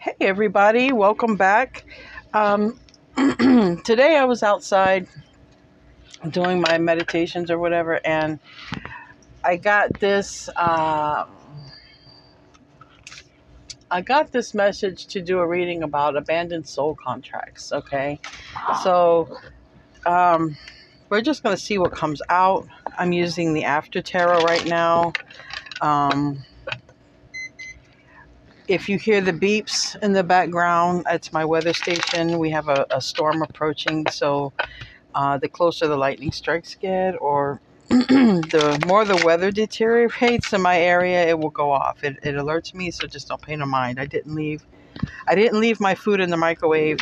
Hey everybody, welcome back. Um, Today I was outside doing my meditations or whatever, and I got this. I got this message to do a reading about abandoned soul contracts. Okay, so um, we're just gonna see what comes out. I'm using the After Tarot right now. Um, if you hear the beeps in the background, that's my weather station. We have a storm approaching, so the closer the lightning strikes get, or the more the weather deteriorates in my area, it will go off. It alerts me, so just don't pay no mind. I didn't leave my food in the microwave.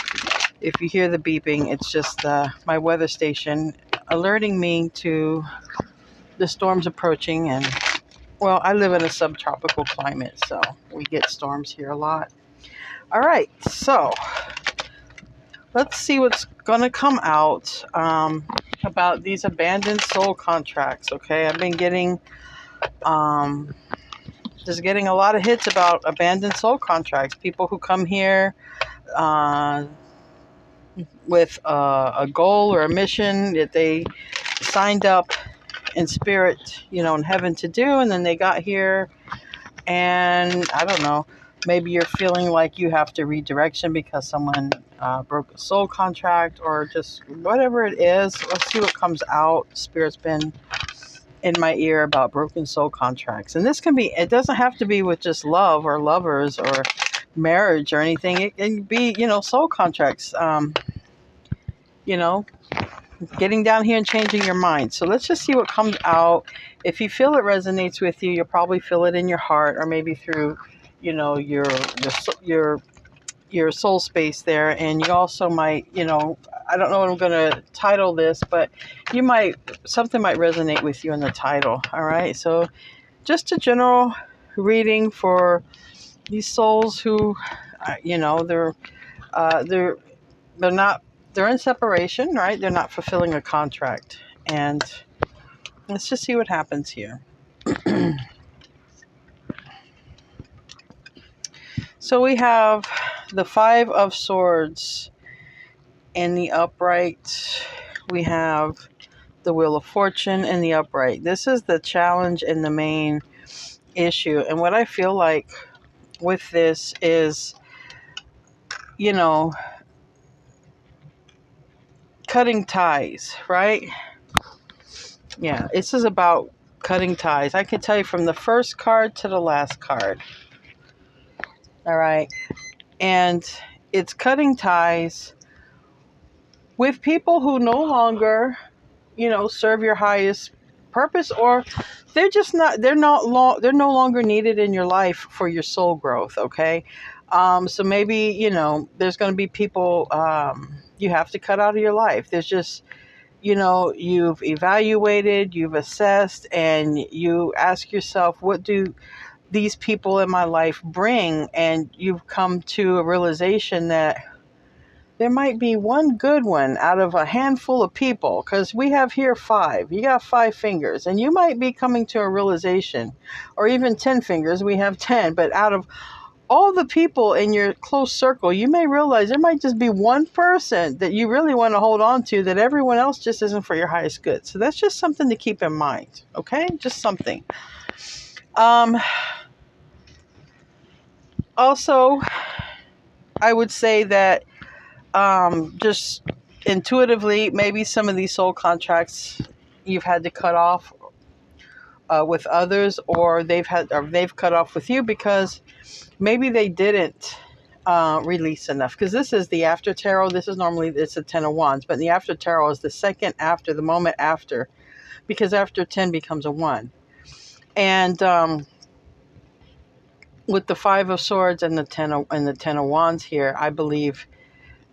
If you hear the beeping, it's just my weather station alerting me to the storms approaching. And well, I live in a subtropical climate, so we get storms here a lot. All right, so let's see what's going to come out about these abandoned soul contracts. Okay, I've been getting just getting a lot of hits about abandoned soul contracts. People who come here uh, with a goal or a mission that they signed up in spirit, in heaven to do, and then they got here, and I don't know. Maybe you're feeling like you have to redirection because someone broke a soul contract, or just whatever it is. Let's see what comes out. Spirit's been in my ear about broken soul contracts. And this can be, it doesn't have to be with just love or lovers or marriage or anything. It can be, soul contracts, you know, getting down here and changing your mind. So let's just see what comes out. If you feel it resonates with you, you'll probably feel it in your heart, or maybe through, your soul space there. And you also might, I don't know what I'm going to title this, but something might resonate with you in the title. All right. So just a general reading for these souls who, they're not, they're in separation, right? They're not fulfilling a contract. And let's just see what happens here. So we have the Five of Swords in the upright. We have the Wheel of Fortune in the upright. This is the challenge and the main issue. And what I feel like with this is, cutting ties, right? Yeah, this is about cutting ties. I can tell you from the first card to the last card. All right. And it's cutting ties with people who no longer, serve your highest purpose, or they're no longer needed in your life for your soul growth. Okay. So maybe, there's going to be people you have to cut out of your life. There's just, you've evaluated, you've assessed, and you ask yourself, what do these people in my life bring? And you've come to a realization that there might be one good one out of a handful of people, because we have here five. You got 5 fingers, and you might be coming to a realization, or even 10 fingers. We have 10, but out of all the people in your close circle, you may realize there might just be one person that you really want to hold on to, that everyone else just isn't for your highest good. So that's just something to keep in mind. Okay, just something. Also, I would say that just intuitively, maybe some of these soul contracts you've had to cut off with others, or they've cut off with you because maybe they didn't release enough. Because this is the After Tarot. This is normally, it's a 10 of Wands, but the After Tarot is the second after, the moment after, because after 10 becomes a 1. And with the 5 of Swords and the 10 of Wands here, I believe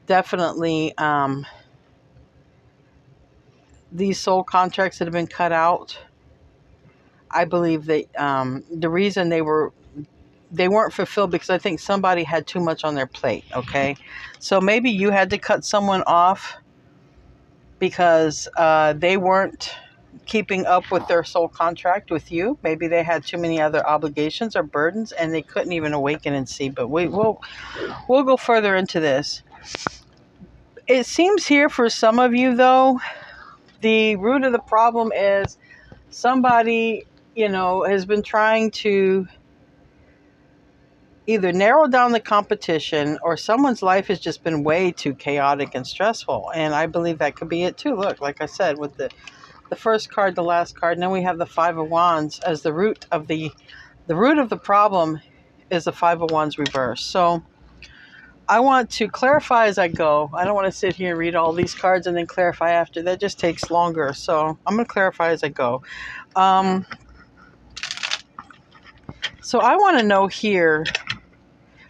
definitely these soul contracts that have been cut out, I believe that the reason they weren't fulfilled because I think somebody had too much on their plate. Okay, so maybe you had to cut someone off because they weren't keeping up with their soul contract with you. Maybe they had too many other obligations or burdens and they couldn't even awaken and see. But we'll go further into this. It seems here for some of you, though, the root of the problem is somebody, has been trying to either narrow down the competition, or someone's life has just been way too chaotic and stressful. And I believe that could be it too. Look, like I said, with the first card, the last card, and then we have the Five of Wands as the root of the root of the problem is the Five of Wands reverse. So I want to clarify as I go. I don't want to sit here and read all these cards and then clarify after. That just takes longer. So I'm going to clarify as I go. So I want to know here,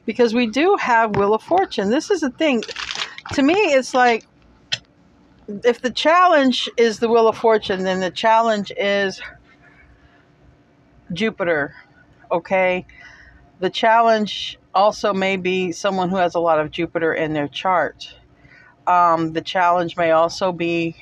because we do have Wheel of Fortune. This is the thing. To me, it's like, if the challenge is the Wheel of Fortune, then the challenge is Jupiter, okay? The challenge also may be someone who has a lot of Jupiter in their chart. The challenge may also be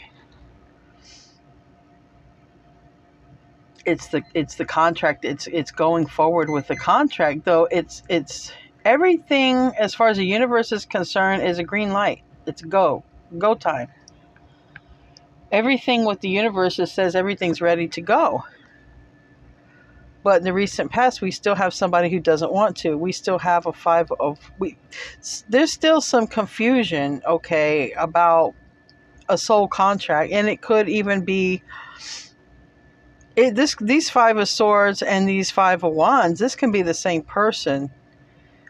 it's the contract. It's going forward with the contract, though. It's everything as far as the universe is concerned is a green light. It's go time. Everything with the universe says everything's ready to go. But in the recent past, we still have somebody who doesn't want to. We still have there's still some confusion, okay, about a soul contract. And it could even be these Five of Swords and these Five of Wands. This can be the same person.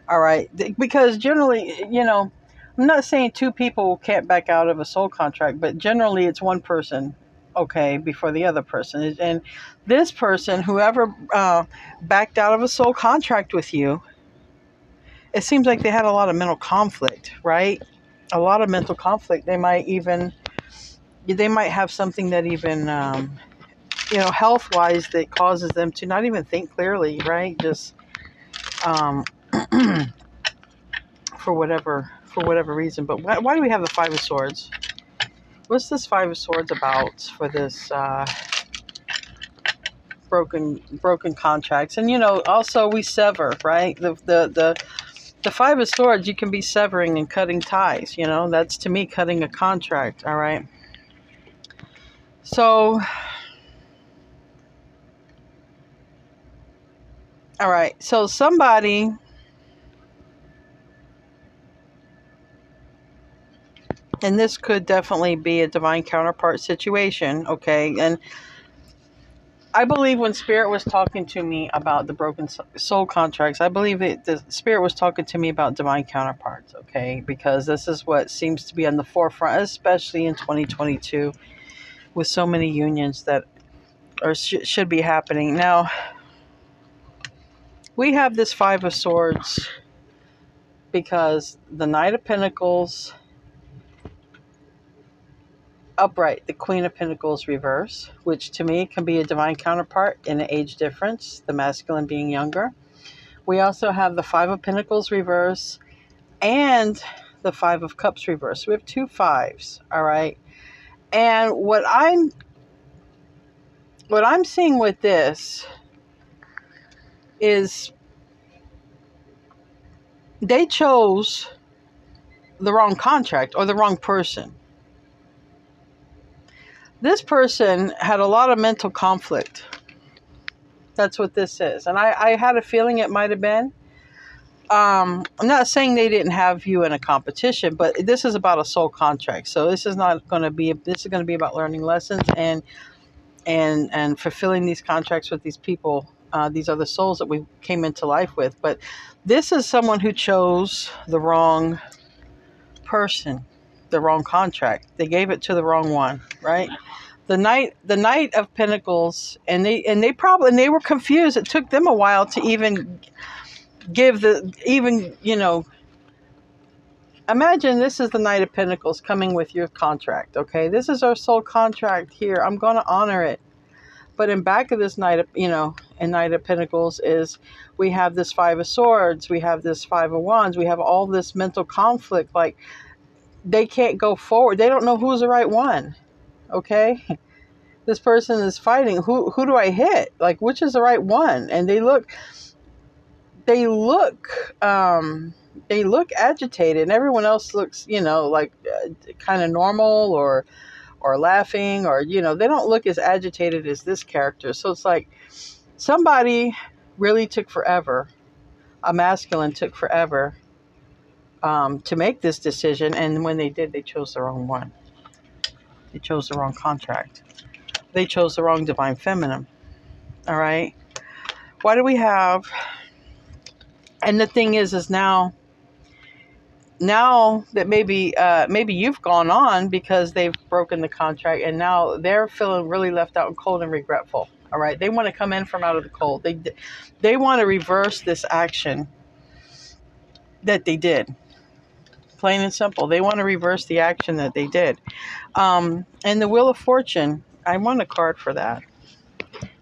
All right. Because generally, I'm not saying two people can't back out of a soul contract, but generally it's one person, okay, before the other person. And this person, whoever backed out of a soul contract with you, it seems like they had a lot of mental conflict, right? A lot of mental conflict. They might have something that even, health-wise, that causes them to not even think clearly, right? Just for whatever reason. But why do we have the Five of Swords? What's this Five of Swords about for this broken contracts? And also we sever, right? The Five of Swords, you can be severing and cutting ties. That's, to me, cutting a contract. All right. So, all right. So somebody, and this could definitely be a divine counterpart situation, okay? And I believe when Spirit was talking to me about the broken soul contracts, I believe the Spirit was talking to me about divine counterparts, okay? Because this is what seems to be on the forefront, especially in 2022, with so many unions that should be happening. Now, we have this Five of Swords because the Knight of Pentacles upright, the Queen of Pentacles reverse, which to me can be a divine counterpart in an age difference, the masculine being younger. We also have the Five of Pentacles reverse and the Five of Cups reverse. We have two fives, all right? And what I'm seeing with this is they chose the wrong contract or the wrong person. This person had a lot of mental conflict. That's what this is. And I had a feeling it might have been. I'm not saying they didn't have you in a competition, but this is about a soul contract. So this is going to be about learning lessons and fulfilling these contracts with these people, these other souls that we came into life with. But this is someone who chose the wrong person, the wrong contract. They gave it to the wrong one, right? The Knight of Pentacles, and they were confused. It took them a while to even imagine this is the Knight of Pentacles coming with your contract, okay? This is our soul contract here. I'm going to honor it. But in back of this Knight of Pentacles is we have this Five of Swords, we have this Five of Wands, we have all this mental conflict. Like, they can't go forward. They don't know who's the right one, okay? this person is fighting. Who do I hit? Like, which is the right one? And they look agitated, and everyone else looks, like kind of normal or laughing, or they don't look as agitated as this character. So it's like somebody really took forever. A masculine took forever to make this decision, and when they did, they chose the wrong one. They chose the wrong contract. They chose the wrong divine feminine. All right. Why do we have? And the thing is now that maybe you've gone on because they've broken the contract, and now they're feeling really left out and cold and regretful. All right. They want to come in from out of the cold. They want to reverse this action that they did. Plain and simple. They want to reverse the action that they did. And the Wheel of Fortune, I want a card for that.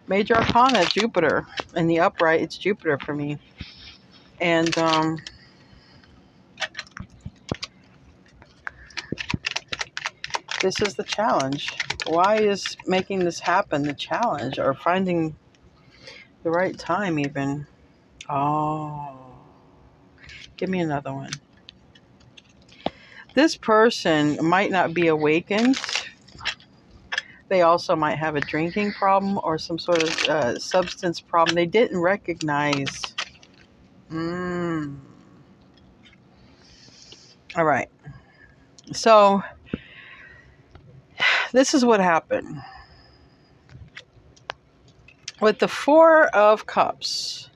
Major Arcana, Jupiter. In the upright, it's Jupiter for me. And this is the challenge. Why is making this happen the challenge, or finding the right time even? Oh, give me another one. This person might not be awakened. They also might have a drinking problem or some sort of substance problem. They didn't recognize. All right. So this is what happened. With the Four of Cups,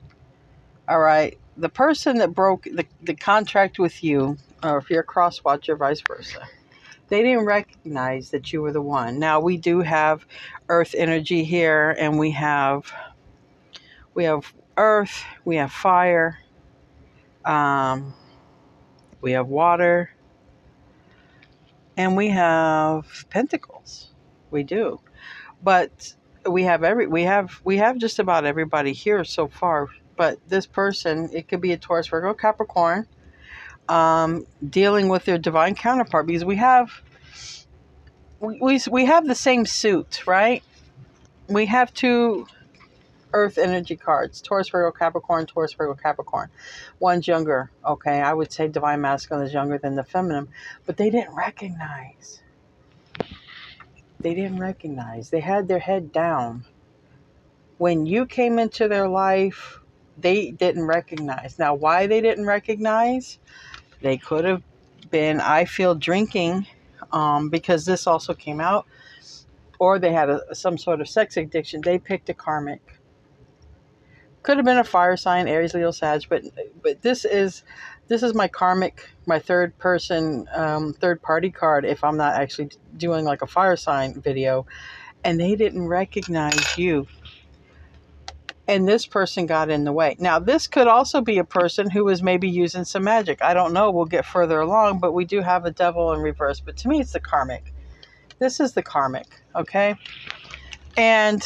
all right, the person that broke the contract with you, or if you're a cross watcher, vice versa, they didn't recognize that you were the one. Now, we do have earth energy here, and we have earth, we have fire, we have water, and we have pentacles. We do. But we have just about everybody here so far. But this person, it could be a Taurus, Virgo, Capricorn, dealing with their divine counterpart, because we have the same suit, right? We have two earth energy cards, Taurus, Virgo, Capricorn, Taurus, Virgo, Capricorn. One's younger, okay? I would say divine masculine is younger than the feminine, but they didn't recognize. They didn't recognize. They had their head down. When you came into their life, they didn't recognize. Now, why they didn't recognize? They could have been, I feel, drinking, because this also came out, or they had some sort of sex addiction. They picked a karmic. Could have been a fire sign, Aries, Leo, Sag, but this is my karmic, my third person, third party card, if I'm not actually doing like a fire sign video, and they didn't recognize you. And this person got in the way. Now, this could also be a person who was maybe using some magic. I don't know. We'll get further along, but we do have a devil in reverse. But to me, it's the karmic. This is the karmic, okay? And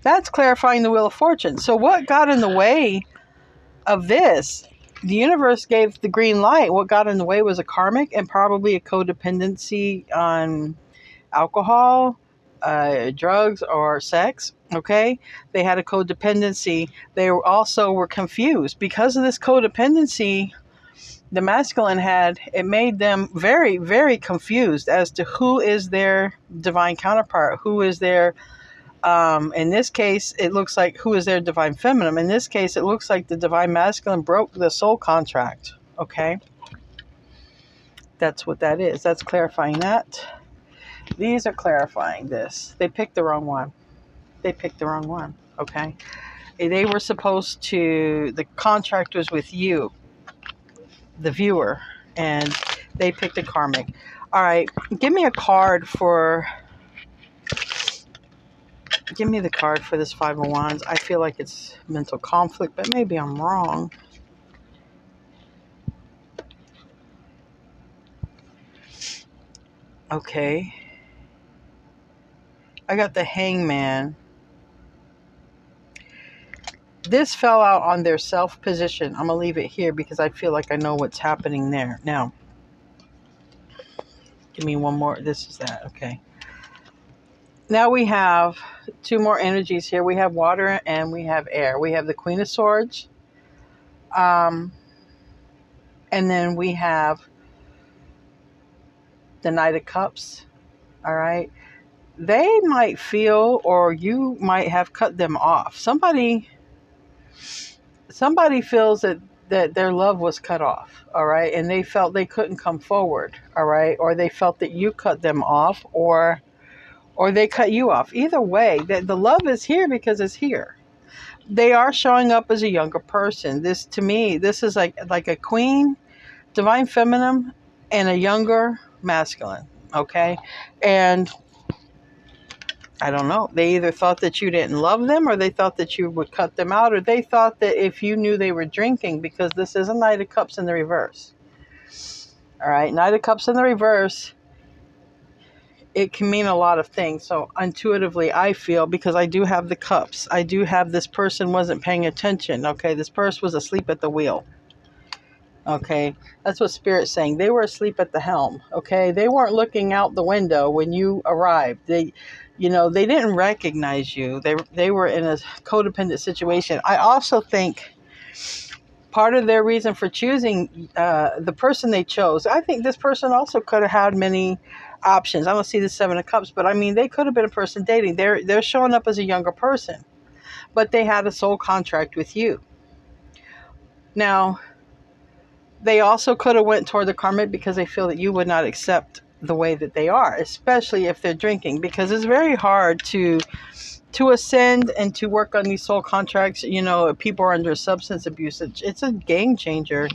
that's clarifying the Wheel of Fortune. So what got in the way of this? The universe gave the green light. What got in the way was a karmic and probably a codependency on alcohol, drugs, or sex. Okay, they had a codependency. They also were confused because of this codependency. The masculine it made them very, very confused as to who is their divine counterpart, who is their, in this case, it looks like who is their divine feminine. In this case, it looks like the divine masculine broke the soul contract. Okay, that's what that is. That's clarifying that. These are clarifying this. They picked the wrong one. Okay. They were supposed to, the contract was with you, the viewer, and they picked a karmic. All right. Give me the card for this Five of Wands. I feel like it's mental conflict, but maybe I'm wrong. Okay. I got the Hangman. This fell out on their self position. I'm going to leave it here because I feel like I know what's happening there. Now, give me one more. This is that. Okay. Now we have two more energies here. We have water and we have air. We have the Queen of Swords. And then we have the Knight of Cups. All right. They might feel, or you might have cut them off. Somebody feels that their love was cut off. All right. And they felt they couldn't come forward. All right. Or they felt that you cut them off, or they cut you off. Either way, the love is here because it's here. They are showing up as a younger person. This, to me, this is like a queen, divine feminine, and a younger masculine. Okay. And I don't know. They either thought that you didn't love them, or they thought that you would cut them out, or they thought that if you knew they were drinking, because this is a Knight of Cups in the reverse. All right. Knight of Cups in the reverse. It can mean a lot of things. So intuitively, I feel, because I do have the cups, I do have this person wasn't paying attention. Okay. This person was asleep at the wheel. Okay. That's what Spirit's saying. They were asleep at the helm. Okay. They weren't looking out the window when you arrived. They didn't recognize you. They were in a codependent situation. I also think part of their reason for choosing the person they chose, I think this person also could have had many options. I don't see the Seven of Cups, but I mean, they could have been a person dating. They're showing up as a younger person, but they had a soul contract with you. Now, they also could have went toward the karmic because they feel that you would not accept the way that they are, especially if they're drinking, because it's very hard to ascend and to work on these soul contracts. If people are under substance abuse, it's a game changer.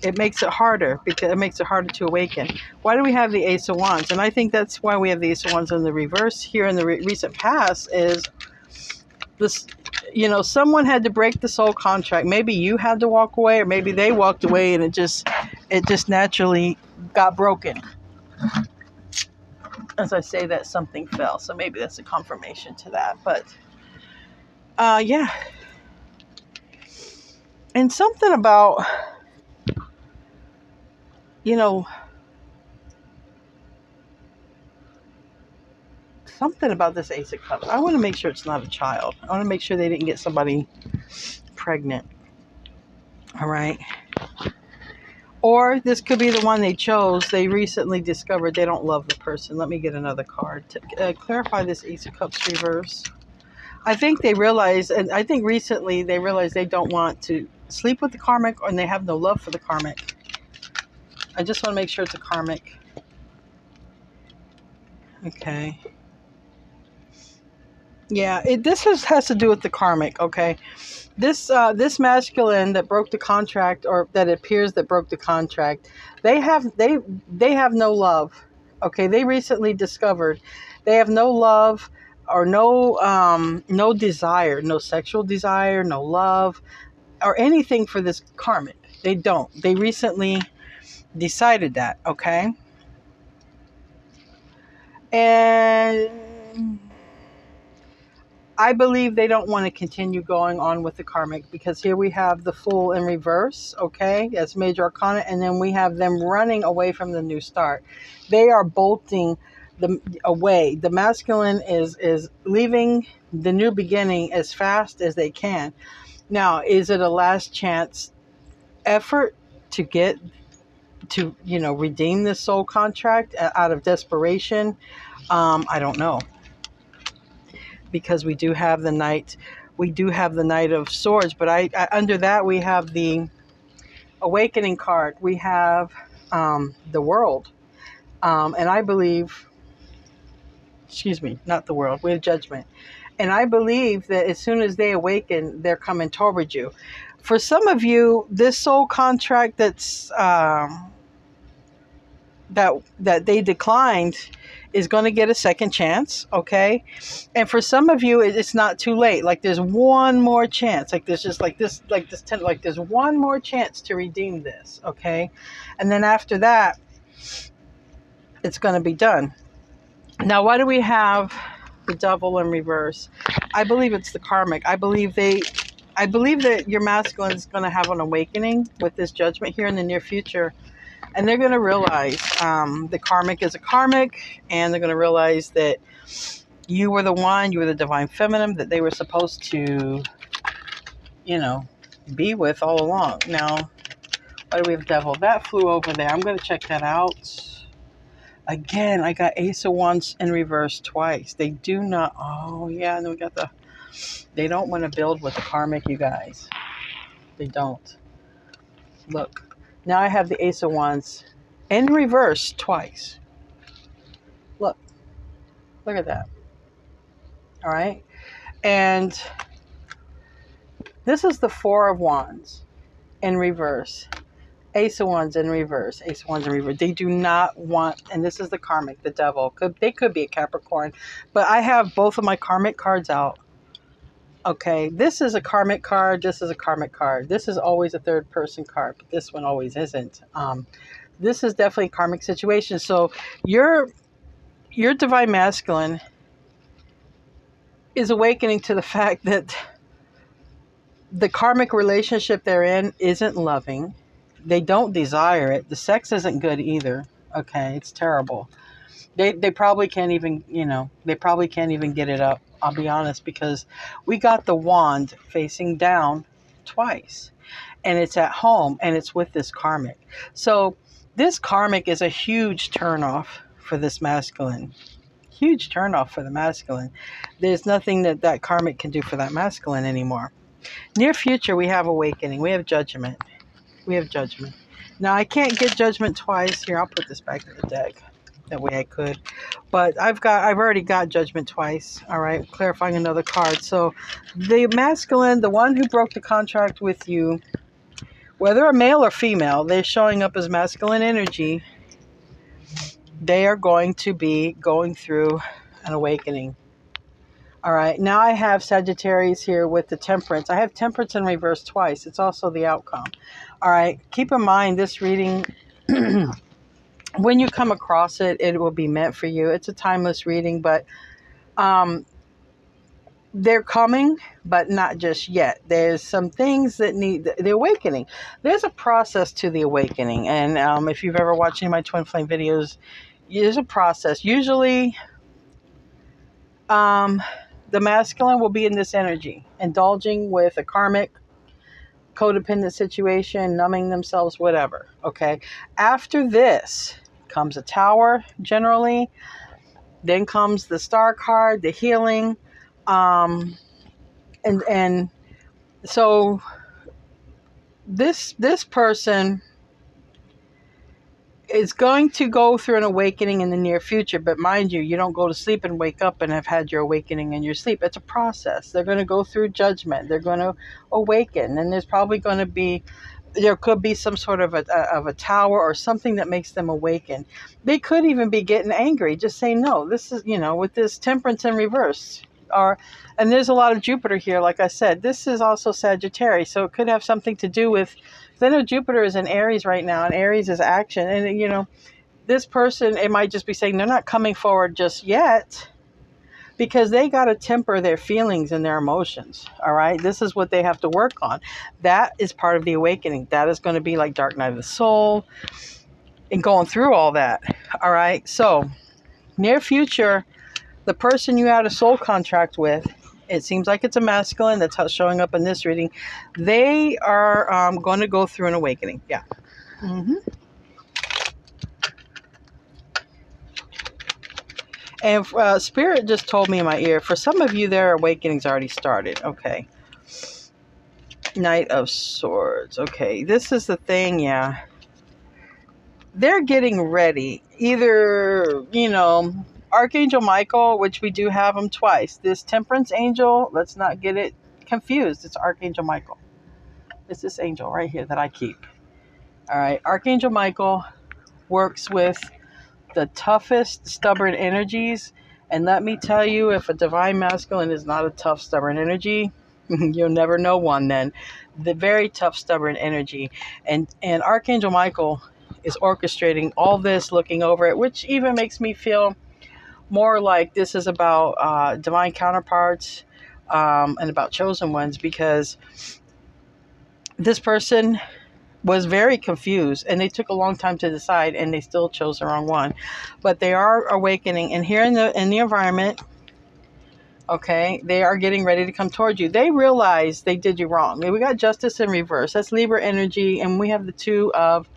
It makes it harder, because it makes it harder to awaken. Why do we have the Ace of Wands? And I think that's why we have the Ace of Wands in the reverse here in the recent past is this. Someone had to break the soul contract. Maybe you had to walk away, or maybe they walked away, and it just naturally got broken. As I say that, something fell, so maybe that's a confirmation to that. But yeah, and something about something about this Ace of Cups. I want to make sure it's not a child. I want to make sure they didn't get somebody pregnant. All right. Or this could be the one they chose. They recently discovered they don't love the person. Let me get another card to clarify this Ace of Cups reverse. I think they realized, and I think recently they realized they don't want to sleep with the karmic, and they have no love for the karmic. I just want to make sure it's a karmic. Okay. Yeah, this has to do with the karmic. Okay. This masculine that broke the contract, or that appears that broke the contract, they have no love. Okay, they recently discovered they have no love, or no desire, no sexual desire, no love, or anything for this karmic. They don't. They recently decided that. Okay, and I believe they don't want to continue going on with the karmic, because here we have the Fool in reverse, okay, as major arcana, and then we have them running away from the new start. They are bolting away. The masculine is leaving the new beginning as fast as they can. Now, is it a last chance effort to get to redeem this soul contract out of desperation? I don't know. Because we do have the Knight of Swords, but I under that we have the Awakening card. We have the World, and I believe, not the World. We have Judgment, and I believe that as soon as they awaken, they're coming toward you. For some of you, this soul contract that's that they declined is going to get a second chance, okay? And for some of you, it's not too late. Like there's one more chance. Like there's just there's one more chance to redeem this, okay? And then after that, it's going to be done. Now, why do we have the Devil in reverse? I believe it's the karmic. I believe that your masculine is going to have an awakening with this Judgment here in the near future. And they're going to realize the karmic is a karmic, and they're going to realize that you were the one, you were the divine feminine that they were supposed to, be with all along. Now, why do we have devil? That flew over there. I'm going to check that out. Again, I got Ace of Wands in reverse twice. They do not, oh yeah, and then we got they don't want to build with the karmic, you guys. They don't. Look, now I have the Ace of Wands in reverse twice. Look at that. All right. And this is the Four of Wands in reverse. Ace of Wands in reverse. Ace of Wands in reverse. They do not want, and this is the karmic, the devil. They could be a Capricorn, but I have both of my karmic cards out. Okay, this is a karmic card. This is a karmic card. This is always a third person card, but this one always isn't. This is definitely a karmic situation. So your divine masculine is awakening to the fact that the karmic relationship they're in isn't loving. They don't desire it. The sex isn't good either. Okay, it's terrible. They probably can't even, they probably can't even get it up. I'll be honest, because we got the wand facing down twice, and it's at home, and it's with this karmic. So this karmic is a huge turnoff for this masculine. Huge turnoff for the masculine. There's nothing that karmic can do for that masculine anymore. Near future, we have awakening. We have judgment. We have judgment. Now, I can't get judgment twice. Here, I'll put this back in the deck. That way I could. But I've already got judgment twice. All right, clarifying another card. So the masculine, the one who broke the contract with you, whether a male or female, they're showing up as masculine energy. They are going to be going through an awakening. All right, now I have Sagittarius here with the Temperance. I have Temperance in reverse twice. It's also the outcome. All right, keep in mind this reading, when you come across it, it will be meant for you. It's a timeless reading, but they're coming, but not just yet. There's some things that need the awakening. There's a process to the awakening, and if you've ever watched any of my Twin Flame videos, there's a process. Usually, the masculine will be in this energy, indulging with a karmic, codependent situation, numbing themselves, whatever. Okay. After this comes a Tower, generally. Then comes the Star card, the healing. And so this person is going to go through an awakening in the near future, but mind you, you don't go to sleep and wake up and have had your awakening in your sleep. It's a process. They're going to go through judgment. They're going to awaken, and there could be some sort of a tower or something that makes them awaken. They could even be getting angry. Just say no. This is, with this Temperance in reverse. And there's a lot of Jupiter here. Like I said, this is also Sagittarius, so it could have something to do with. I know Jupiter is in Aries right now, and Aries is action. And, this person, it might just be saying they're not coming forward just yet because they got to temper their feelings and their emotions. All right. This is what they have to work on. That is part of the awakening. That is going to be like Dark Night of the Soul and going through all that. All right. So near future, the person you had a soul contract with, it seems like it's a masculine. That's how it's showing up in this reading. They are going to go through an awakening. Yeah. Mm-hmm. And Spirit just told me in my ear, for some of you, their awakening's already started. Okay. Knight of Swords. Okay. This is the thing. Yeah. They're getting ready. Either, Archangel Michael, which we do have him twice. This Temperance angel, let's not get it confused. It's Archangel Michael. It's this angel right here that I keep. All right. Archangel Michael works with the toughest, stubborn energies. And let me tell you, if a divine masculine is not a tough, stubborn energy, you'll never know one then. The very tough, stubborn energy. And Archangel Michael is orchestrating all this, looking over it, which even makes me feel more like this is about divine counterparts and about chosen ones, because this person was very confused, and they took a long time to decide, and they still chose the wrong one. But they are awakening, and here in the environment, okay, they are getting ready to come towards you. They realize they did you wrong. We got Justice in reverse. That's Libra energy, and we have the Two of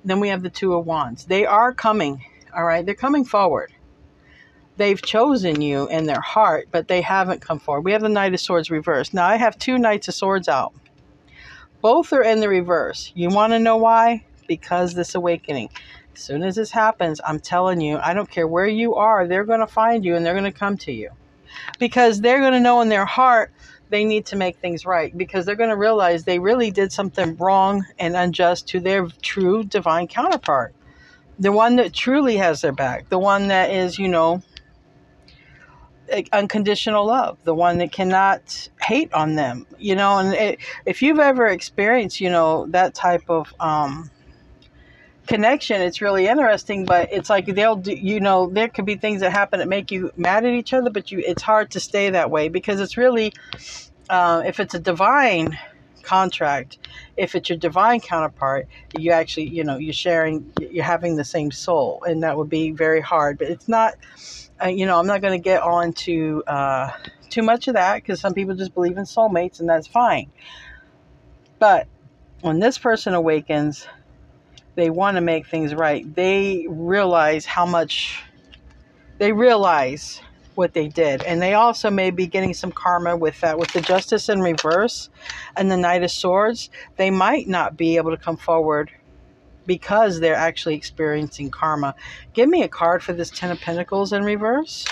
Wands. They are coming. All right, they're coming forward. They've chosen you in their heart, but they haven't come forward. We have the Knight of Swords reversed. Now I have 2 Knights of Swords out. Both are in the reverse. You want to know why? Because this awakening. As soon as this happens, I'm telling you, I don't care where you are, they're going to find you and they're going to come to you. Because they're going to know in their heart they need to make things right. Because they're going to realize they really did something wrong and unjust to their true divine counterpart. The one that truly has their back. The one that is, unconditional love, the one that cannot hate on them, and if you've ever experienced, that type of connection, it's really interesting. But it's like they'll do, there could be things that happen that make you mad at each other, but it's hard to stay that way, because it's really, if it's a divine contract, if it's your divine counterpart, you actually, you're having the same soul, and that would be very hard. But it's not, I'm not going to get on to too much of that, because some people just believe in soulmates, and that's fine. But when this person awakens, they want to make things right. They realize what they did. And they also may be getting some karma with that. With the Justice in reverse and the Knight of Swords, they might not be able to come forward because they're actually experiencing karma. Give me a card for this 10 of Pentacles in reverse.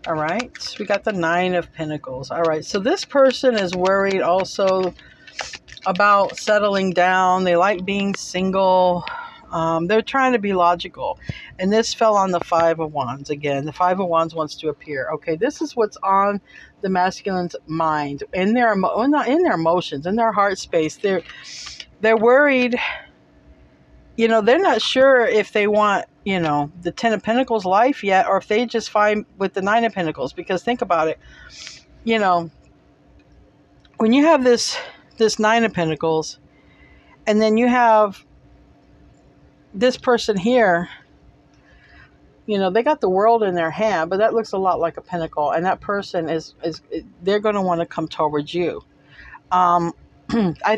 All right, we got the 9 of Pentacles. All right, so this person is worried also about settling down. They like being single. They're trying to be logical. And this fell on the 5 of Wands again. The 5 of Wands wants to appear. Okay, this is what's on the masculine's mind, in their not in their emotions, in their heart space. They're worried. They're not sure if they want, the 10 of Pentacles life yet, or if they just find with the 9 of Pentacles. Because think about it, when you have this 9 of Pentacles, and then you have this person here, they got the world in their hand, but that looks a lot like a pentacle, and that person is they're going to want to come towards you. I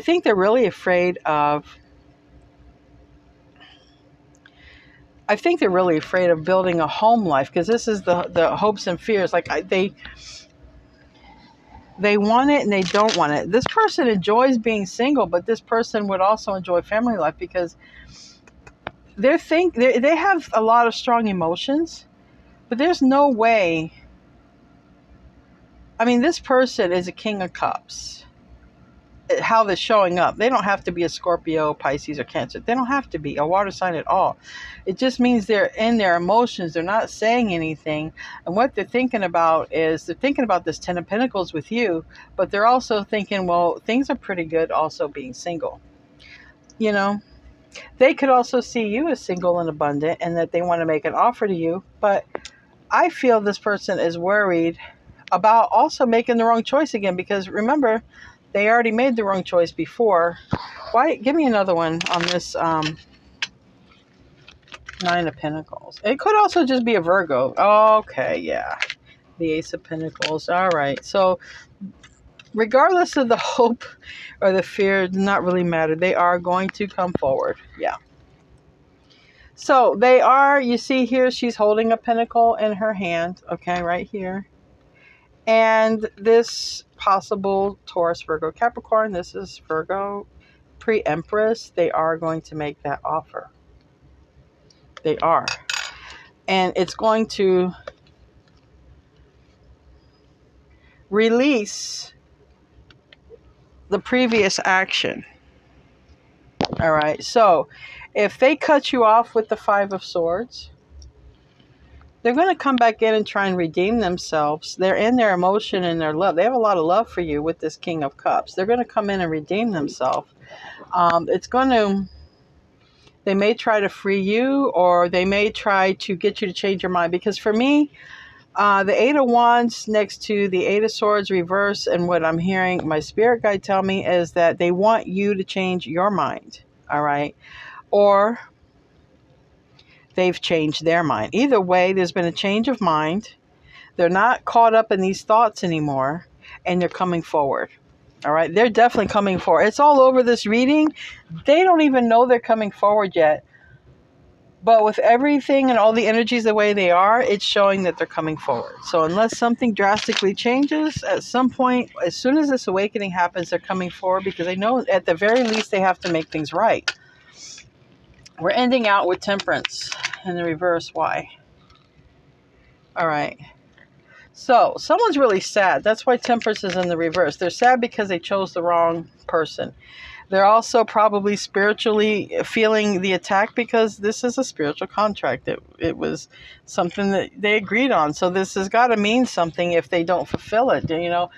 think they're really afraid of building a home life, because this is the hopes and fears. Like they want it and they don't want it. This person enjoys being single, but this person would also enjoy family life, because they have a lot of strong emotions, but there's no way. I mean, this person is a King of Cups. How they're showing up. They don't have to be a Scorpio, Pisces, or Cancer. They don't have to be a water sign at all. It just means they're in their emotions. They're not saying anything. And what they're thinking about is they're thinking about this 10 of Pentacles with you, but they're also thinking, well, things are pretty good also being single. They could also see you as single and abundant, and that they want to make an offer to you. But I feel this person is worried about also making the wrong choice again, because remember, they already made the wrong choice before. Why? Give me another one on this 9 of Pentacles. It could also just be a Virgo. Okay, yeah. The Ace of Pentacles. All right. So regardless of the hope or the fear, it does not really matter. They are going to come forward. Yeah. So they are, you see here, she's holding a pentacle in her hand. Okay, right here. And this possible Taurus, Virgo, Capricorn, this is Virgo, pre-Empress, they are going to make that offer. They are. And it's going to release the previous action. All right. So if they cut you off with the 5 of Swords, they're going to come back in and try and redeem themselves. They're in their emotion and their love. They have a lot of love for you with this King of Cups. They're going to come in and redeem themselves. They may try to free you, or they may try to get you to change your mind. Because for me, The Eight of Wands next to the Eight of Swords reverse, and what I'm hearing my spirit guide tell me is that they want you to change your mind, all right? Or they've changed their mind. Either way, there's been a change of mind. They're not caught up in these thoughts anymore, and they're coming forward. All right, they're definitely coming forward. It's all over this reading. They don't even know they're coming forward yet. But with everything and all the energies the way they are, it's showing that they're coming forward. So unless something drastically changes, at some point, as soon as this awakening happens, they're coming forward because they know at the very least they have to make things right. We're ending out with Temperance in the reverse. Why? All right. So someone's really sad. That's why Temperance is in the reverse. They're sad because they chose the wrong person. They're also probably spiritually feeling the attack because this is a spiritual contract. It was something that they agreed on. So this has got to mean something if they don't fulfill it. You know,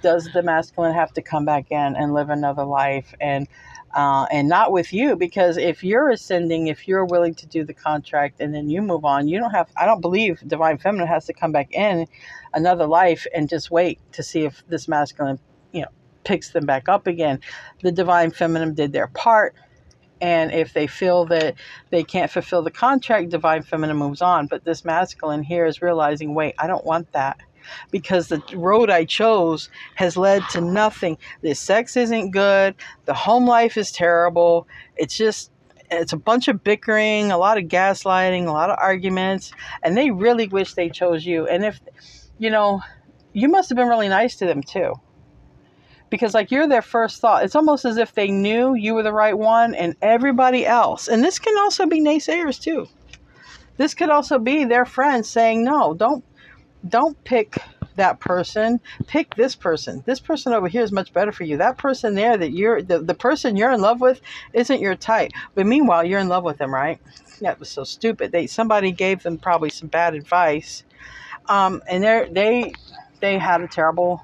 does the masculine have to come back in and live another life and not with you? Because if you're ascending, if you're willing to do the contract and then you move on, you don't have, I don't believe Divine Feminine has to come back in another life and just wait to see if this masculine, picks them back up again. The Divine Feminine did their part, and if they feel that they can't fulfill the contract, Divine Feminine moves on. But this masculine here is realizing, wait, I don't want that, because the road I chose has led to nothing. The sex isn't good, the home life is terrible, it's a bunch of bickering, a lot of gaslighting, a lot of arguments, and they really wish they chose you. And if you must have been really nice to them too, because you're their first thought. It's almost as if they knew you were the right one, and everybody else. And this can also be naysayers too. This could also be their friends saying, no, don't pick that person. Pick this person. This person over here is much better for you. That person there that the person you're in love with isn't your type. But meanwhile, you're in love with them, right? That was so stupid. Somebody gave them probably some bad advice. And they had a terrible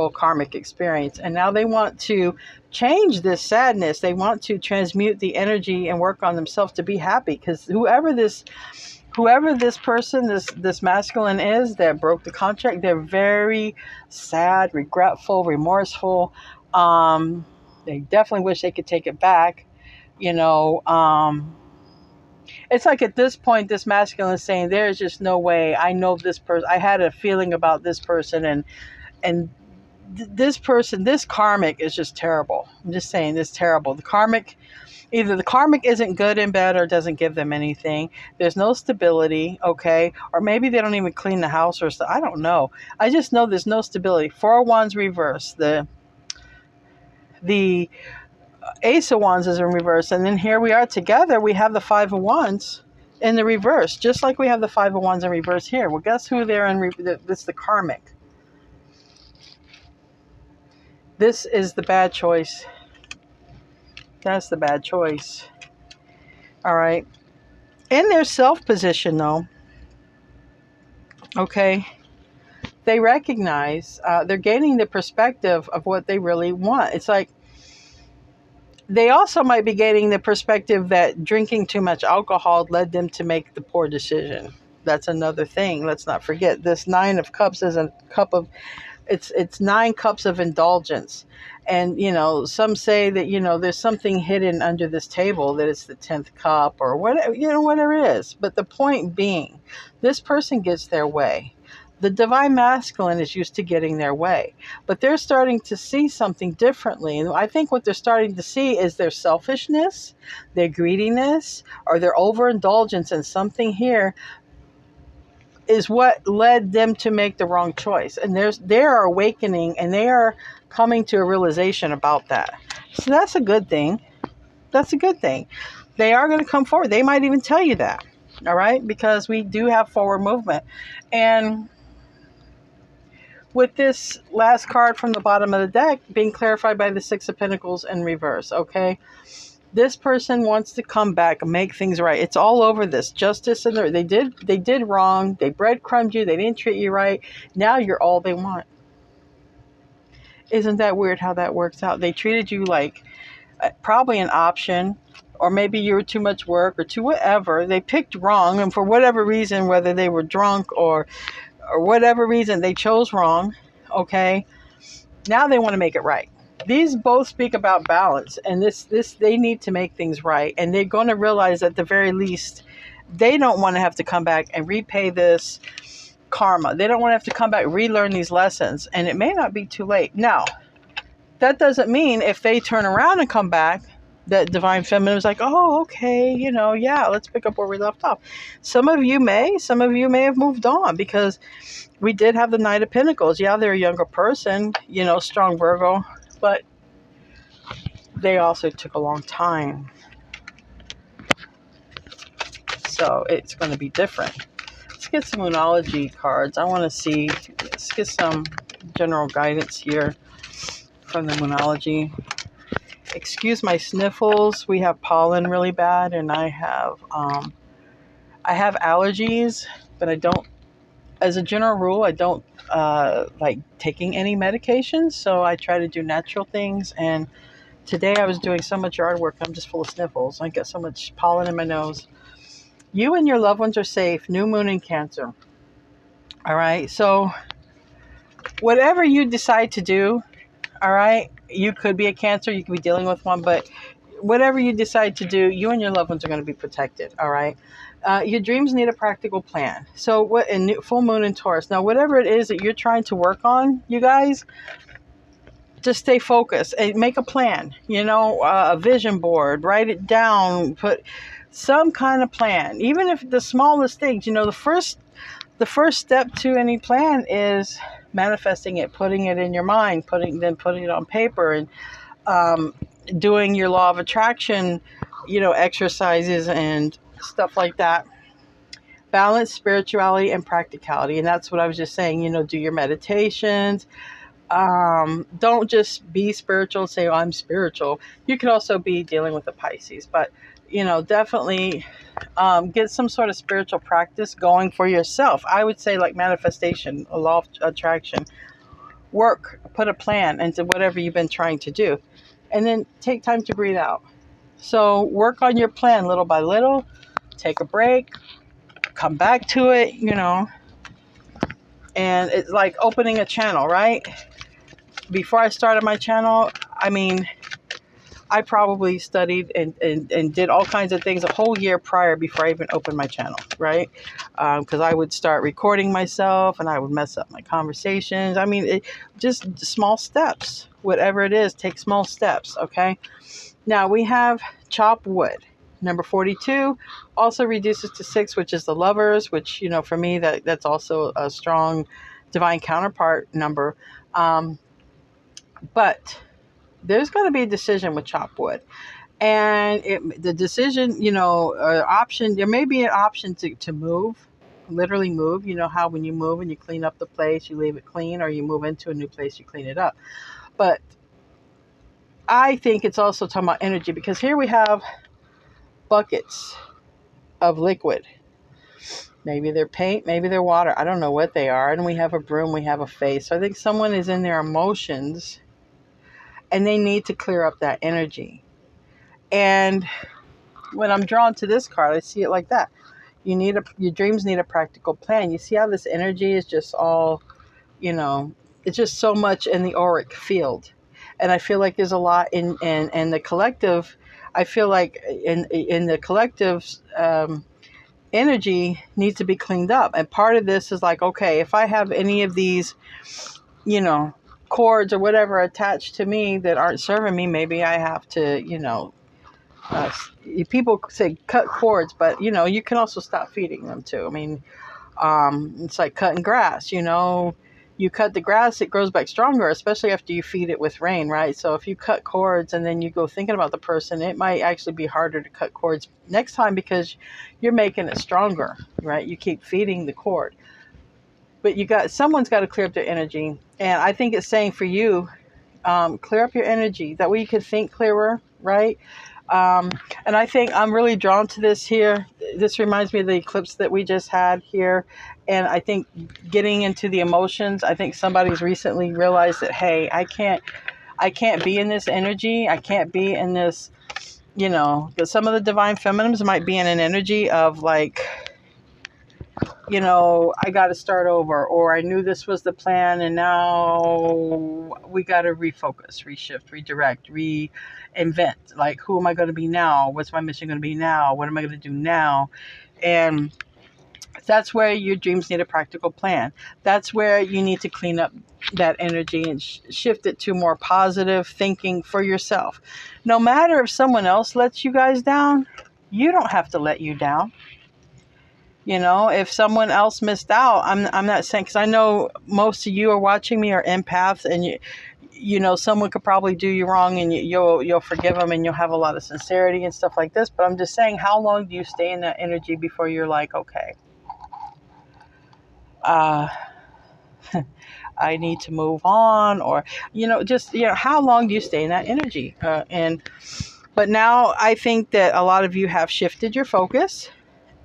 karmic experience, and now they want to change this sadness. They want to transmute the energy and work on themselves to be happy, because whoever this person, this masculine is that broke the contract, they're very sad, regretful, remorseful. They definitely wish they could take it back. It's like at this point, this masculine is saying, there's just no way. I know this person. I had a feeling about this person, and this person, this karmic is just terrible. I'm just saying, this terrible. Either the karmic isn't good in bed or doesn't give them anything. There's no stability, okay? Or maybe they don't even clean the house or stuff. I don't know. I just know there's no stability. Four of Wands reverse. The Ace of Wands is in reverse. And then here we are together. We have the Five of Wands in the reverse, just like we have the Five of Wands in reverse here. Well, guess who they're in? It's the karmic. This is the bad choice. That's the bad choice. All right. In their self position, though, okay, they recognize they're gaining the perspective of what they really want. It's like they also might be gaining the perspective that drinking too much alcohol led them to make the poor decision. That's another thing. Let's not forget, this Nine of Cups is a cup of, it's 9 cups of indulgence. And, some say that, there's something hidden under this table, that it's the 10th cup or whatever, whatever it is. But the point being, this person gets their way. The Divine Masculine is used to getting their way, but they're starting to see something differently. And I think what they're starting to see is their selfishness, their greediness, or their overindulgence in something here is what led them to make the wrong choice. And they're awakening, and they are coming to a realization about that. So that's a good thing. That's a good thing. They are going to come forward. They might even tell you that. All right? Because we do have forward movement. And with this last card from the bottom of the deck being clarified by the Six of Pentacles in reverse, okay? This person wants to come back and make things right. It's all over this. Justice, and they did wrong. They breadcrumbed you. They didn't treat you right. Now you're all they want. Isn't that weird how that works out? They treated you like probably an option, or maybe you were too much work or too whatever. They picked wrong, and for whatever reason, whether they were drunk or whatever reason, they chose wrong. Okay, now they want to make it right. These both speak about balance, and this they need to make things right, and they're going to realize at the very least they don't want to have to come back and repay this karma. They don't want to have to come back, relearn these lessons, and it may not be too late. Now, that doesn't mean if they turn around and come back, that divine feminine is like, oh, okay, yeah, let's pick up where we left off. Some of you may have moved on, because we did have the Knight of Pentacles. Yeah, they're a younger person, strong Virgo, but they also took a long time. So it's going to be different. Let's get some Moonology cards. I want to see, let's get some general guidance here from the Moonology. Excuse my sniffles. We have pollen really bad, and I have allergies, but I don't, as a general rule, I don't like taking any medications, so I try to do natural things. And today I was doing so much yard work, I'm just full of sniffles. I got so much pollen in my nose. You and your loved ones are safe. New moon in Cancer. All right, so whatever you decide to do, all right, you could be a Cancer, you could be dealing with one, but whatever you decide to do, you and your loved ones are going to be protected. All right. Your dreams need a practical plan. So what in full moon in Taurus. Now, whatever it is that you're trying to work on, you guys, just stay focused and make a plan, a vision board, write it down, put some kind of plan, even if the smallest things, the first step to any plan is manifesting it, putting it in your mind, putting it on paper, and doing your law of attraction, exercises and stuff like that. Balance spirituality and practicality. And that's what I was just saying, do your meditations. Don't just be spiritual and say, oh, I'm spiritual. You could also be dealing with the Pisces, but definitely get some sort of spiritual practice going for yourself. I would say like manifestation, a law of attraction. Work, put a plan into whatever you've been trying to do. And then take time to breathe out. So work on your plan little by little. Take a break. Come back to it, And it's like opening a channel, right? Before I started my channel, I probably studied and did all kinds of things a whole year prior before I even opened my channel, right? Because I would start recording myself and I would mess up my conversations. Just small steps. Whatever it is, take small steps, okay? Now we have chop wood. Number 42 also reduces to 6, which is the Lovers, which, for me, that's also a strong divine counterpart number. But there's going to be a decision with chop wood. And the decision, option, there may be an option to move, literally move. You know how when you move and you clean up the place, you leave it clean, or you move into a new place, you clean it up. But I think it's also talking about energy, because here we have buckets of liquid. Maybe they're paint, maybe they're water. I don't know what they are. And we have a broom, we have a face. So I think someone is in their emotions and they need to clear up that energy. And when I'm drawn to this card, I see it like that. Your dreams need a practical plan. You see how this energy is just all, it's just so much in the auric field. And I feel like there's a lot in the collective. I feel like in the collective energy needs to be cleaned up. And part of this is like, okay, if I have any of these, cords or whatever attached to me that aren't serving me, maybe I have to, people say cut cords, but, you can also stop feeding them too. It's like cutting grass, you cut the grass, it grows back stronger, especially after you feed it with rain, right? So if you cut cords and then you go thinking about the person, it might actually be harder to cut cords next time because you're making it stronger, right? You keep feeding the cord. But someone's got to clear up their energy. And I think it's saying for you, clear up your energy. That way you can think clearer, right? And I think I'm really drawn to this here. This reminds me of the eclipse that we just had here. And I think getting into the emotions, I think somebody's recently realized that, hey, I can't be in this energy. I can't be in this because some of the divine feminines might be in an energy of like, I got to start over, or I knew this was the plan and now we got to refocus, reshift, redirect, reinvent. Like, who am I going to be now? What's my mission going to be now? What am I going to do now? And that's where your dreams need a practical plan. That's where you need to clean up that energy and shift it to more positive thinking for yourself. No matter if someone else lets you guys down, you don't have to let you down. If someone else missed out, I'm not saying, because I know most of you are watching me are empaths, and someone could probably do you wrong, and you'll forgive them, and you'll have a lot of sincerity and stuff like this. But I'm just saying, how long do you stay in that energy before you're like, okay, I need to move on, or how long do you stay in that energy? But now I think that a lot of you have shifted your focus.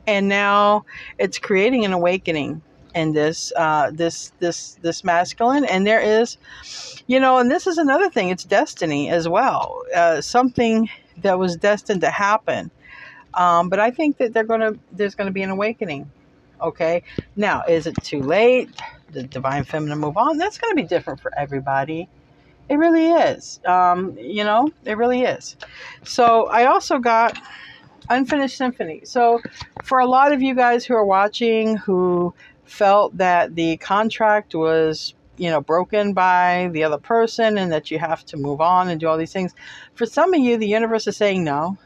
And now it's creating an awakening in this masculine. And there is, and this is another thing. It's destiny as well. Something that was destined to happen. But I think that there's gonna be an awakening. Okay. Now, is it too late? The divine feminine move on? That's gonna be different for everybody. It really is. It really is. So I also got Unfinished Symphony. So for a lot of you guys who are watching who felt that the contract was, broken by the other person and that you have to move on and do all these things, for some of you, the universe is saying no,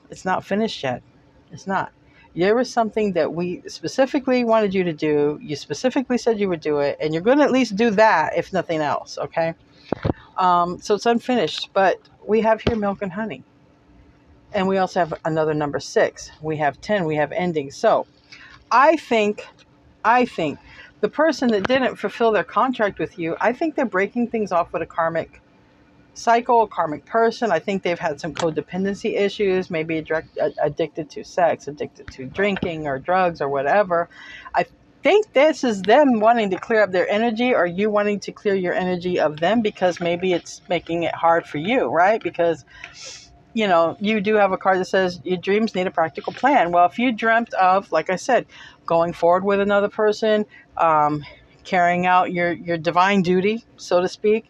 it's not finished yet. It's not. There was something that we specifically wanted you to do. You specifically said you would do it, and you're going to at least do that, if nothing else. Okay. So it's unfinished, but we have here milk and honey. And we also have another number 6. We have 10. We have endings. So I think the person that didn't fulfill their contract with you, I think they're breaking things off with a karmic cycle, a karmic person. I think they've had some codependency issues, maybe addicted to sex, addicted to drinking or drugs or whatever. I think this is them wanting to clear up their energy, or you wanting to clear your energy of them, because maybe it's making it hard for you, right? Because you do have a card that says your dreams need a practical plan. Well, if you dreamt of, like I said, going forward with another person, carrying out your divine duty, so to speak,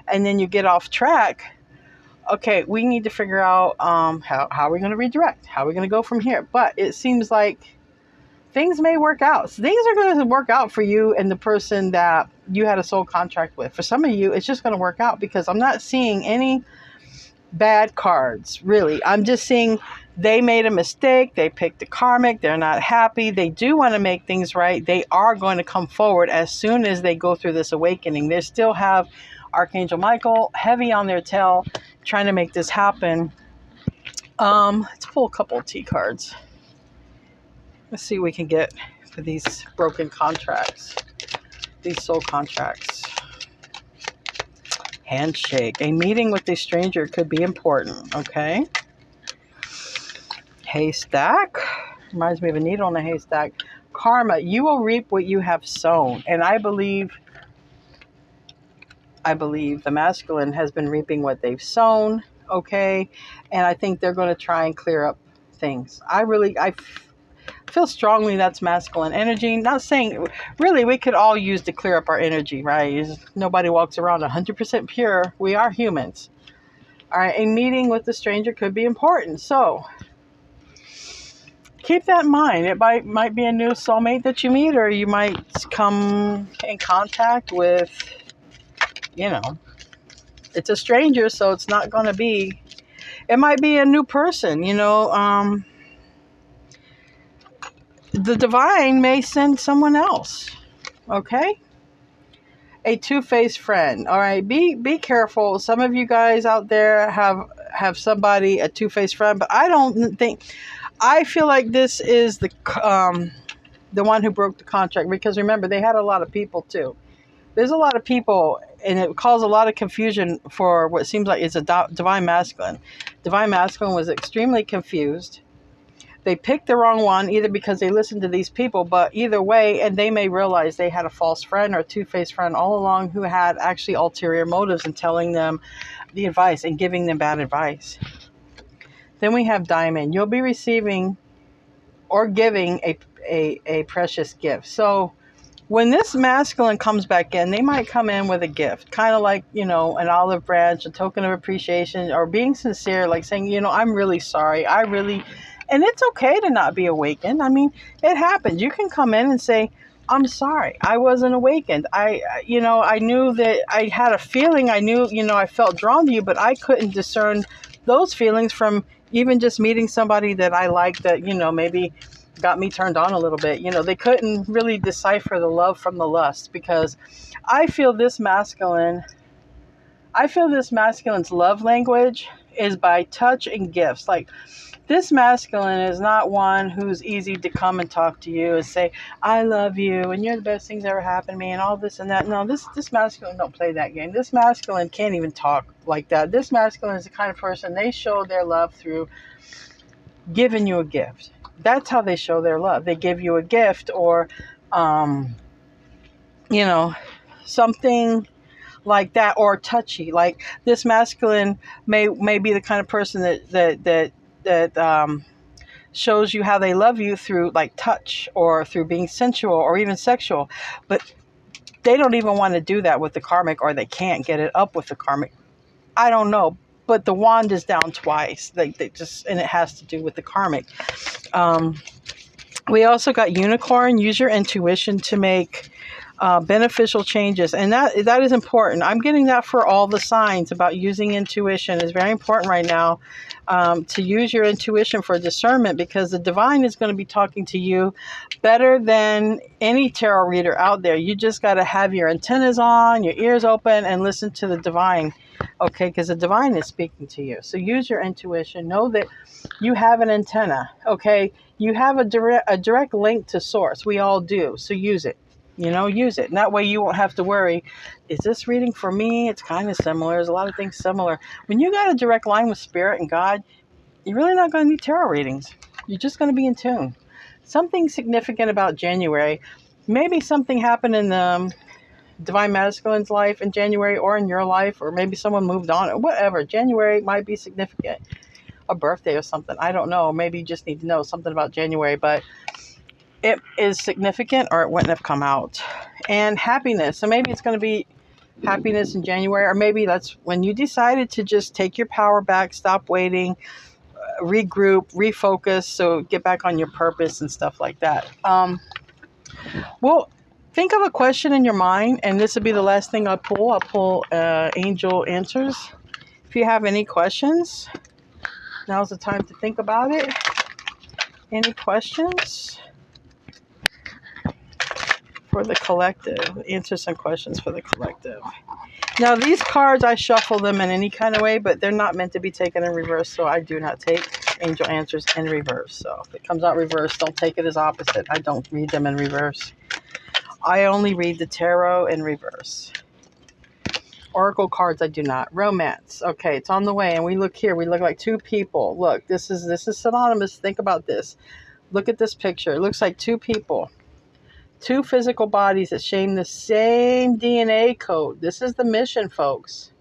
and then you get off track, okay, we need to figure out how are we going to redirect? How are we going to go from here? But it seems like things may work out. So things are going to work out for you and the person that you had a soul contract with. For some of you, it's just going to work out, because I'm not seeing any bad cards, really. I'm just seeing they made a mistake. They picked a karmic. They're not happy. They do want to make things right. They are going to come forward as soon as they go through this awakening. They still have Archangel Michael heavy on their tail, trying to make this happen. Let's pull a couple of T cards. Let's see what we can get for these broken contracts, these soul contracts. Handshake. A meeting with a stranger could be important. Okay. Haystack. Reminds me of a needle in a haystack. Karma. You will reap what you have sown. And I believe the masculine has been reaping what they've sown. Okay. And I think they're going to try and clear up things. I feel strongly that's masculine energy. Not saying, really, we could all use to clear up our energy, right? Nobody walks around 100% pure. We are humans. All right, a meeting with a stranger could be important. So keep that in mind. It might be a new soulmate that you meet, or you might come in contact with, it's a stranger, so it's not going to be, it might be a new person, the divine may send someone else. Okay? A two-faced friend. All right, be careful. Some of you guys out there have somebody, a two-faced friend, but I feel like this is the one who broke the contract, because remember, they had a lot of people too. There's a lot of people, and it caused a lot of confusion for what seems like it's a divine masculine. Divine masculine was extremely confused. They picked the wrong one, either because they listened to these people, but either way, and they may realize they had a false friend or a two-faced friend all along who had actually ulterior motives in telling them the advice and giving them bad advice. Then we have Diamond. You'll be receiving or giving a precious gift. So when this masculine comes back in, they might come in with a gift, kind of like, an olive branch, a token of appreciation, or being sincere, like saying, I'm really sorry. And it's okay to not be awakened. I mean, it happens. You can come in and say, I'm sorry, I wasn't awakened. I knew that I had a feeling. I knew, I felt drawn to you, but I couldn't discern those feelings from even just meeting somebody that I liked that, maybe got me turned on a little bit. They couldn't really decipher the love from the lust, because I feel this masculine's love language is by touch and gifts. Like, this masculine is not one who's easy to come and talk to you and say, I love you and you're the best things ever happened to me and all this and that. No, this masculine don't play that game. This masculine can't even talk like that. This masculine is the kind of person, they show their love through giving you a gift. That's how they show their love. They give you a gift, or, something like that, or touchy. Like, this masculine may be the kind of person that shows you how they love you through like touch, or through being sensual, or even sexual. But they don't even want to do that with the karmic, or they can't get it up with the karmic. I don't know. But the wand is down twice. And it has to do with the karmic. We also got unicorn. Use your intuition to make beneficial changes, and that is important. I'm getting that for all the signs about using intuition. Is very important right now, to use your intuition for discernment, because the divine is going to be talking to you better than any tarot reader out there. You just got to have your antennas on, your ears open, and listen to the divine, okay? Because the divine is speaking to you. So use your intuition. Know that you have an antenna, okay? You have a direct link to source. We all do. So use it. Use it. And that way you won't have to worry, is this reading for me? It's kind of similar. There's a lot of things similar. When you got a direct line with Spirit and God, you're really not going to need tarot readings. You're just going to be in tune. Something significant about January. Maybe something happened in the Divine Masculine's life in January, or in your life, or maybe someone moved on, or whatever. January might be significant. A birthday or something. I don't know. Maybe you just need to know something about January, but it is significant, or it wouldn't have come out. And happiness. So maybe it's going to be happiness in January, or maybe that's when you decided to just take your power back, stop waiting, regroup, refocus, so get back on your purpose and stuff like that. Well, think of a question in your mind, and this will be the last thing I'll pull. I'll pull angel answers. If you have any questions, now's the time to think about it. Any questions for the collective? Answer some questions for the collective. Now, these cards, I shuffle them in any kind of way, but they're not meant to be taken in reverse, so I do not take angel answers in reverse. So if it comes out reverse, don't take it as opposite. I don't read them in reverse. I only read the tarot in reverse. Oracle cards, I do not. Romance. Okay, it's on the way, and we look here. We look like two people. Look, this is synonymous. Think about this. Look at this picture. It looks like two people. Two physical bodies that share the same DNA code. This is the mission, folks.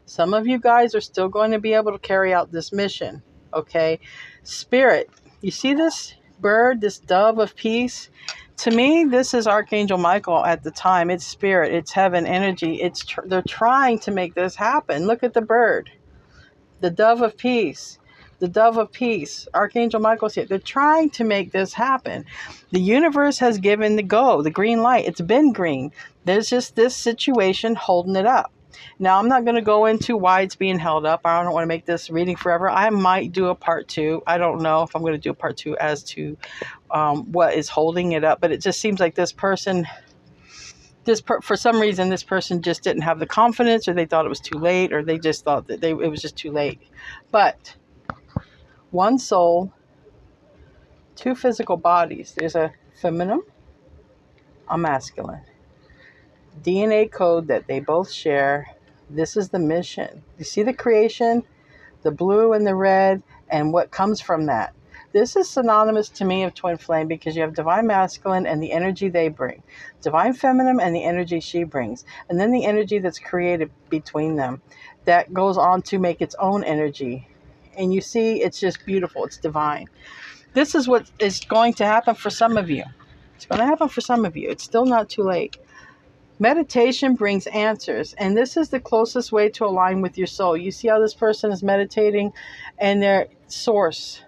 Some of you guys are still going to be able to carry out this mission, okay? Spirit, you see this bird, this dove of peace? To me, this is Archangel Michael at the time. It's spirit, it's heaven energy. They're trying to make this happen. Look at the bird, the dove of peace. The dove of peace, Archangel Michael's here. They're trying to make this happen. The universe has given the green light. It's been green. There's just this situation holding it up. Now, I'm not going to go into why it's being held up. I don't want to make this reading forever. I might do a part 2. I don't know if I'm going to do a part 2 as to what is holding it up. But it just seems like this person, for some reason, this person just didn't have the confidence, or they thought it was too late, or they just thought that it was just too late. But one soul, two physical bodies. There's a feminine, a masculine. DNA code that they both share. This is the mission. You see the creation, the blue and the red, and what comes from that. This is synonymous to me of twin flame because you have divine masculine and the energy they bring, divine feminine and the energy she brings, and then the energy that's created between them that goes on to make its own energy. And you see, it's just beautiful. It's divine. This is what is going to happen for some of you. It's going to happen for some of you. It's still not too late. Meditation brings answers, and this is the closest way to align with your soul. You see how this person is meditating, and their source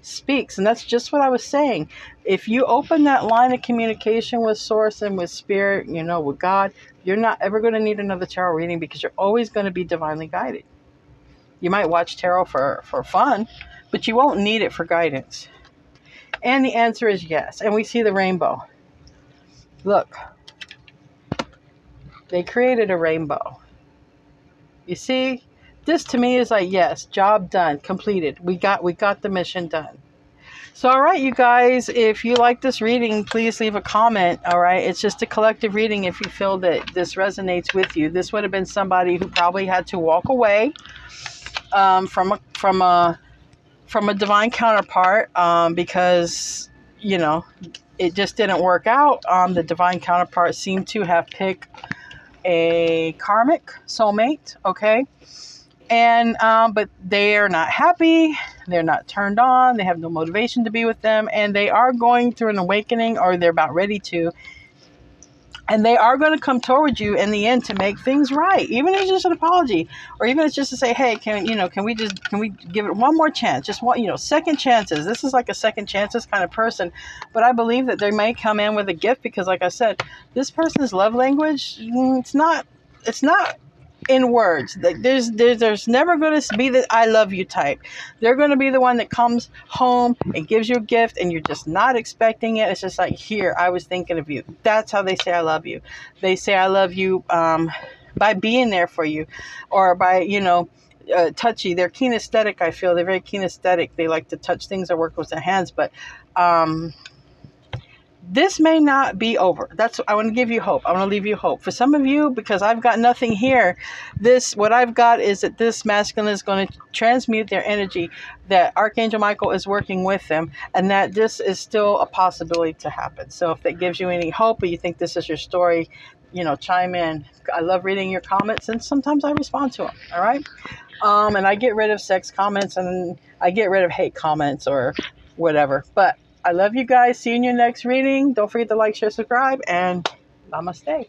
speaks, and that's just what I was saying. If you open that line of communication with source and with spirit, with God, you're not ever going to need another tarot reading because you're always going to be divinely guided. You might watch tarot for fun, but you won't need it for guidance. And the answer is yes. And we see the rainbow. Look. They created a rainbow. You see, this to me is like, yes, job done, completed. We got the mission done. So, all right, you guys, if you like this reading, please leave a comment. All right, it's just a collective reading. If you feel that this resonates with you, this would have been somebody who probably had to walk away from a divine counterpart because it just didn't work out. The divine counterpart seemed to have picked a karmic soulmate, okay? And but they are not happy, they're not turned on, they have no motivation to be with them, and they are going through an awakening, or they're about ready to, and they are going to come towards you in the end to make things right, even if it's just an apology, or even if it's just to say, hey, can we give it one more chance, just one, second chances. This is like a second chances kind of person, but I believe that they may come in with a gift because, like I said, this person's love language, it's not in words. Like there's never going to be the I love you type. They're going to be the one that comes home and gives you a gift and you're just not expecting it. It's just like, here, I was thinking of you. That's how they say I love you. They say I love you by being there for you, or by touchy. They're kinesthetic. I feel they're very kinesthetic. They like to touch things or work with their hands, but this may not be over. I want to give you hope. I want to leave you hope. For some of you, because I've got nothing here, what I've got is that this masculine is going to transmute their energy, that Archangel Michael is working with them, and that this is still a possibility to happen. So if that gives you any hope, or you think this is your story, chime in. I love reading your comments, and sometimes I respond to them. All right. And I get rid of sex comments, and I get rid of hate comments or whatever. But I love you guys. See you in your next reading. Don't forget to like, share, subscribe, and namaste.